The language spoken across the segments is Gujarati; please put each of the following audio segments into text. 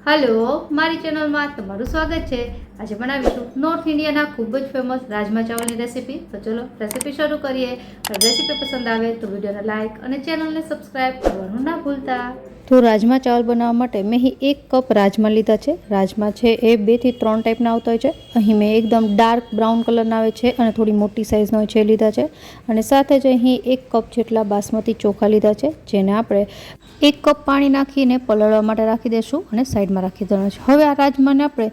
હલો, મારી ચેનલમાં તમારું સ્વાગત છે। આજે બનાવીશું નોર્થ ઇન્ડિયાના ખૂબ જ ફેમસ રાજમા ચાવલની રેસીપી। તો ચલો રેસીપી શરૂ કરીએ। રેસીપી પસંદ આવે તો વિડીયોને લાઇક અને ચેનલને સબસ્ક્રાઇબ કરવાનું ના ભૂલતા। તો રાજમા ચાવલ બનાવવા માટે મેં અહીં 1 કપ રાજમા લીધા છે। રાજમા છે એ 2 થી 3 ટાઈપના આવતા હોય છે। અહીં મેં એકદમ ડાર્ક બ્રાઉન કલરના આવે છે અને થોડી મોટી સાઇઝનો છે લીધા છે। અને સાથે જ અહીં 1 કપ જેટલા બાસમતી ચોખા લીધા છે, જેને આપણે 1 કપ પાણી નાખીને પલાળવા માટે રાખી દઈશું અને સાઈડમાં રાખી દેવાના છે। હવે આ રાજમાને આપણે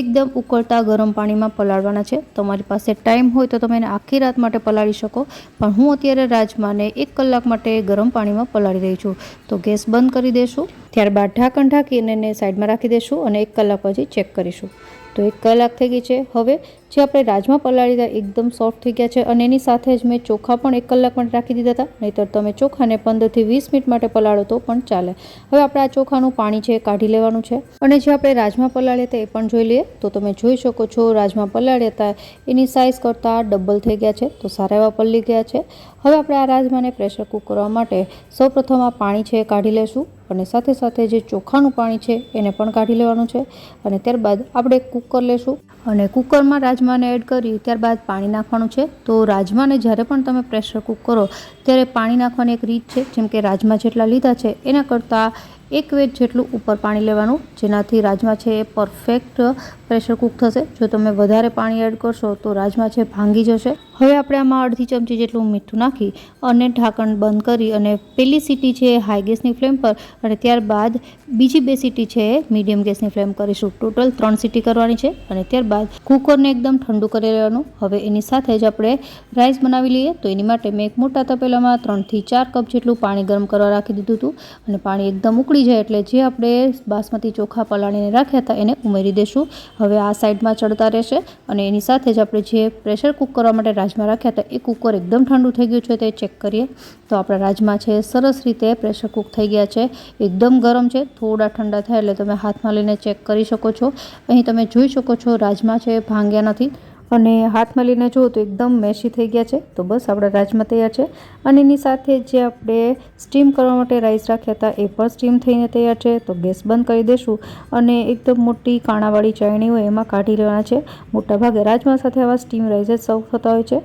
એકદમ ઉકળતા ગરમ પાણીમાં પલાળવાના છે। તમારી પાસે ટાઈમ હોય તો તમે એને આખી રાત માટે પલાળી શકો, પણ હું અત્યારે રાજમાને 1 કલાક માટે ગરમ પાણીમાં પલાળી રહી છું। તો ગેસ બંધ કરી દઈશું, ત્યારબાદ ઢાંકણ ઢાંકીને એને સાઈડમાં રાખી દઈશું અને 1 કલાક પછી ચેક કરીશું। તો 1 કલાક થઈ ગઈ છે। હવે જે આપણે રાજમા પલાળી દીધા એકદમ સોફ્ટ થઈ ગયા છે અને એની સાથે જ મેં ચોખા પણ 1 કલાક માટે રાખી દીધા હતા, નહીંતર તમે ચોખાને 15 થી 20 મિનિટ માટે પલાળો તો પણ ચાલે। હવે આપણે આ ચોખાનું પાણી છે કાઢી લેવાનું છે અને જે આપણે રાજમા પલાળ્યા હતા એ પણ જોઈ લઈએ। તો તમે જોઈ શકો છો રાજમા પલાળ્યા હતા એની સાઇઝ કરતાં ડબલ થઈ ગયા છે, તો સારા એવા પલળી ગયા છે। હવે આપણે આ રાજમાને પ્રેશર કુક કરવા માટે સૌપ્રથમ આ પાણી છે કાઢી લેશું અને સાથે સાથે જે ચોખાનું પાણી છે એને પણ કાઢી લેવાનું છે અને ત્યારબાદ આપણે કુકર લેશું અને કુકરમાં રાજમાને એડ કરી ત્યારબાદ પાણી નાખવાનું છે। તો રાજમાને જ્યારે પણ તમે પ્રેશર કુક કરો ત્યારે પાણી નાખવાની એક રીત છે, જેમ કે રાજમા જેટલા લીધા છે એના કરતાં 1 વેટ જેટલું ઉપર પાણી લેવાનું, જેનાથી રાજમા છે એ પરફેક્ટ પ્રેશર કુક થશે। જો તમે વધારે પાણી એડ કરશો તો રાજમા છે ભાંગી જશે। હવે આપણે આમાં અડધી ચમચી જેટલું મીઠું નાખી અને ઢાંકણ બંધ કરી અને પહેલી સીટી છે હાઈ ગેસની ફ્લેમ પર અને ત્યારબાદ બીજી 2 સીટી છે મીડિયમ ગેસની ફ્લેમ કરીશું। ટોટલ 3 સીટી કરવાની છે અને ત્યારબાદ કુકરને એકદમ ઠંડુ કરી લેવાનું। હવે એની સાથે જ આપણે રાઈસ બનાવી લઈએ। તો એની માટે મેં એક મોટા તપેલામાં 3 થી 4 કપ જેટલું પાણી ગરમ કરવા રાખી દીધું હતું અને પાણી એકદમ ઉકળી જાય એટલે જે આપણે બાસમતી ચોખા પલાળીને રાખ્યા હતા એને ઉમેરી દઈશું। હવે આ સાઈડમાં ચડતા રહેશે અને એની સાથે જ આપણે જે પ્રેશર કુક કરવા માટે રાજમા રાખ્યા હતા એ કુકર એકદમ ઠંડુ થઈ ગયું છે તે ચેક કરીએ। તો આપણા રાજમા છે સરસ રીતે પ્રેશર કુક થઈ ગયા છે, એકદમ ગરમ છે। થોડા ઠંડા થાય એટલે તમે હાથમાં લઈને ચેક કરી શકો છો। અહીં તમે જોઈ શકો છો રાજમા છે ભાંગ્યા નથી અને હાથમાં લઈને જુઓ તો એકદમ મેશી થઈ ગયા છે। તો બસ આપણા રાજમા તૈયાર છે અને એની સાથે જે આપણે સ્ટીમ કરવા માટે રાઈસ રાખ્યા હતા એ પણ સ્ટીમ થઈને તૈયાર છે। તો ગેસ બંધ કરી દઈશું અને એકદમ મોટી કાણાવાળી ચાળણી હોય એમાં કાઢી લેવાના છે। મોટાભાગે રાજમા સાથે આવા સ્ટીમ રાઈસ જ સર્વ થતા હોય છે।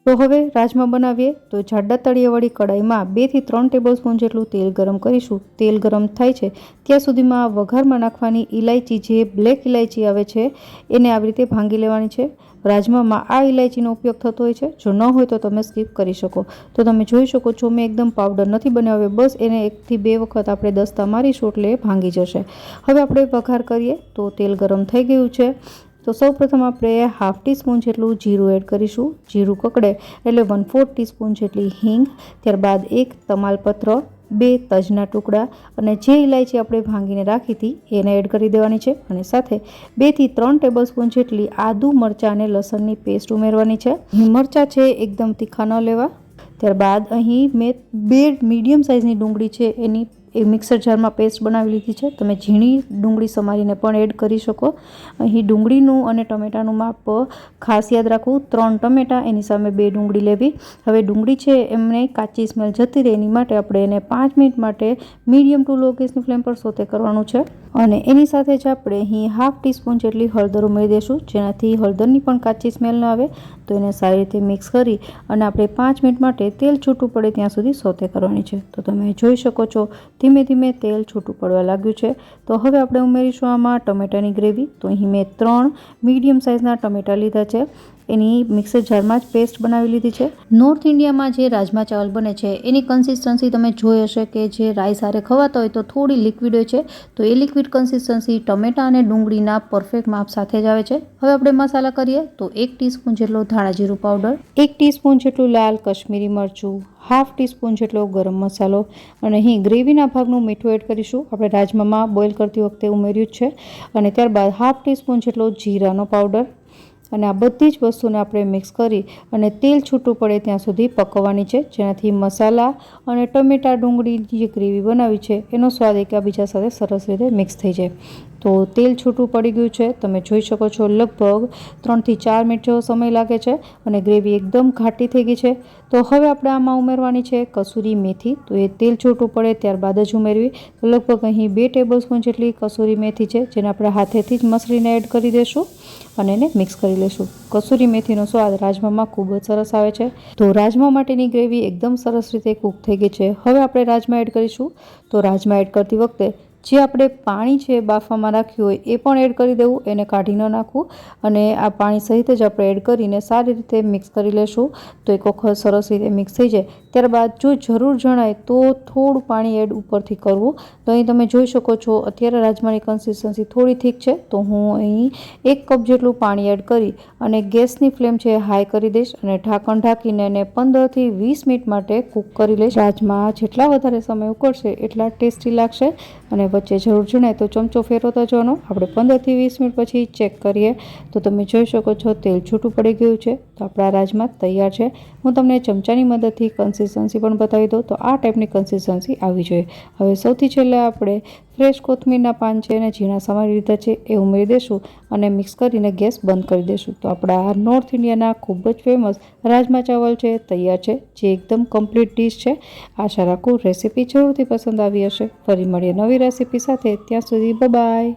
તો હવે રાજમા બનાવીએ। તો જાડા તળિયાવાળી કઢાઈમાં 2 થી 3 ટેબલસ્પૂન જેટલું તેલ ગરમ કરીશું। તેલ ગરમ થાય છે ત્યાં સુધીમાં વઘારમાં નાખવાની ઇલાયચી, જે બ્લેક ઇલાયચી આવે છે એને આવી રીતે ભાંગી લેવાની છે। રાજમામાં આ ઇલાયચીનો ઉપયોગ થતો હોય છે, જો ન હોય તો તમે સ્કીપ કરી શકો। તો તમે જોઈ શકો છો મેં એકદમ પાવડર નથી બનાવ્યો, બસ એને 1 થી 2 વખત આપણે દસ્તા મારીશું એટલે ભાંગી જશે। હવે આપણે વઘાર કરીએ। તો તેલ ગરમ થઈ ગયું છે, તો સૌપ્રથમ આપણે ½ ટીસ્પૂન જેટલું જીરું એડ કરીશું। જીરું કકડે એટલે 1/4 ટીસ્પૂન જેટલી હિંગ, ત્યારબાદ 1 તમાલપત્ર, 2 તજના ટુકડા અને જે ઇલાયચી આપણે ભાંગીને રાખી હતી એને એડ કરી દેવાની છે અને સાથે 2 થી 3 ટેબલસ્પૂન જેટલી આદુ, મરચાં અને લસણની પેસ્ટ ઉમેરવાની છે। મરચાં છે એકદમ તીખા ન લેવા। ત્યારબાદ અહીં મેં 2 મીડિયમ સાઇઝની ડુંગળી છે એની મિક્સર જારમાં પેસ્ટ બનાવી લીધી છે। તમે ઝીણી ડુંગળી સમારીને પણ એડ કરી શકો। અહીં ડુંગળીનું અને ટમેટાનું માપ ખાસ યાદ રાખવું, 3 ટમેટાં એની સામે 2 ડુંગળી લેવી। હવે ડુંગળી છે એમને કાચી સ્મેલ જતી રહે એની માટે આપણે એને 5 મિનિટ માટે મીડિયમ ટુ લો ગેસની ફ્લેમ પર સોતે કરવાનું છે અને એની સાથે જ આપણે અહીં ½ ટીસ્પૂન જેટલી હળદર ઉમેરી દઈશું, જેનાથી હળદરની પણ કાચી સ્મેલ ન આવે। તો એને સારી રીતે મિક્સ કરી અને આપણે 5 મિનિટ માટે તેલ છૂટું પડે ત્યાં સુધી સોતે કરવાની છે। તો તમે જોઈ શકો છો ધીમે ધીમે તેલ છૂટું પડવા લાગ્યું છે। તો હવે આપણે ઉમેરીશું આમાં ટમેટાની ગ્રેવી। તો અહીં મેં 3 મીડિયમ સાઇઝના ટમેટા લીધા છે, એની મિક્સર જારમાં જ પેસ્ટ બનાવી લીધી છે। નોર્થ ઇન્ડિયામાં જે રાજમા ચાવલ બને છે એની કન્સિસ્ટન્સી તમે જોઈ હશે કે જે રાઈસ હારે ખવાતા હોય તો થોડી લિક્વિડ હોય છે, તો એ લિક્વિડ કન્સિસ્ટન્સી ટમેટા અને ડુંગળીના પરફેક્ટ માપ સાથે જ આવે છે। હવે આપણે મસાલા કરીએ। તો 1 ટીસ્પૂન જેટલો ધાણા જીરું પાવડર, 1 ટીસ્પૂન જેટલું લાલ કશ્મીરી મરચું, ½ ટીસ્પૂન જેટલો ગરમ મસાલો અને અહીં ગ્રેવીના ભાગનું મીઠું એડ કરીશું। આપણે રાજમામાં બોઇલ કરતી વખતે ઉમેર્યું જ છે અને ત્યારબાદ ½ ટીસ્પૂન જેટલો જીરાનો પાવડર અને આ બધી જ વસ્તુને આપણે મિક્સ કરી અને તેલ છૂટું પડે ત્યાં સુધી પકવવાની છે, જેનાથી મસાલા અને ટમેટા ડુંગળીની જે ગ્રેવી બનાવી છે એનો સ્વાદ એકબીજા સાથે સરસ રીતે મિક્સ થઈ જાય। તો તેલ છૂટું પડી ગયું છે, તમે જોઈ શકો છો લગભગ 3 થી 4 મિનિટ જેવો સમય લાગે છે અને ગ્રેવી એકદમ ઘાટી થઈ ગઈ છે। તો હવે આપણે આમાં ઉમેરવાની છે કસૂરી મેથી। તો એ તેલ છૂટું પડે ત્યારબાદ જ ઉમેરવી। તો લગભગ અહીં 2 ટેબલસ્પૂન જેટલી કસૂરી મેથી છે, જેને આપણે હાથેથી જ મસળીને એડ કરી દઈશું અને એને મિક્સ કરી લઈશું। કસૂરી મેથીનો સ્વાદ રાજમામાં ખૂબ જ સરસ આવે છે। તો રાજમા માટેની ગ્રેવી એકદમ સરસ રીતે કૂક થઈ ગઈ છે। હવે આપણે રાજમા એડ કરીશું। તો રાજમા એડ કરતી વખતે જે આપણે પાણી છે બાફવામાં રાખ્યું હોય એ પણ એડ કરી દેવું, એને કાઢી ન નાખવું અને આ પાણી સહિત જ આપણે એડ કરીને સારી રીતે મિક્સ કરી લેશું। તો એક વખત સરસ રીતે મિક્સ થઈ જાય ત્યારબાદ જો જરૂર જણાય તો થોડું પાણી એડ ઉપરથી કરવું। તો અહીં તમે જોઈ શકો છો અત્યારે રાજમાની કન્સિસ્ટન્સી થોડી ઠીક છે, તો હું અહીં 1 કપ જેટલું પાણી એડ કરી અને ગેસની ફ્લેમ છે હાઈ કરી દઈશ અને ઢાંકણ ઢાંકીને એને 15 થી 20 મિનિટ માટે કૂક કરી લઈશ। રાજમા જેટલા વધારે સમય ઉકળશે એટલા ટેસ્ટી લાગશે અને વચ્ચે જરૂર જણાય તો ચમચો ફેરવતા જવાનો। આપણે 15 થી 20 મિનિટ પછી ચેક કરીએ તો તમે જોઈ શકો છો તેલ છૂટું પડી ગયું છે। તો આપણા રાજમા તૈયાર છે। હું તમને ચમચાની મદદથી કન્સિસ્ટન્સી પણ બતાવી દઉં તો આ ટાઈપની કન્સિસ્ટન્સી આવવી જોઈએ। હવે સૌથી છેલ્લે આપણે ફ્રેશ કોથમીરના પાન છે અને ઝીણા સમારી લીધા છે એ ઉમેરી દઈશું અને મિક્સ કરીને ગેસ બંધ કરી દઈશું। તો આપણા નોર્થ ઇન્ડિયાના ખૂબ જ ફેમસ રાજમા ચાવલ છે તૈયાર છે, જે એકદમ કમ્પ્લીટ ડીશ છે। આશા રાખું રેસીપી જરૂરથી પસંદ આવી હશે। ફરી મળીએ નવી રેસીપી સાથે, ત્યાં સુધી બાય બાય।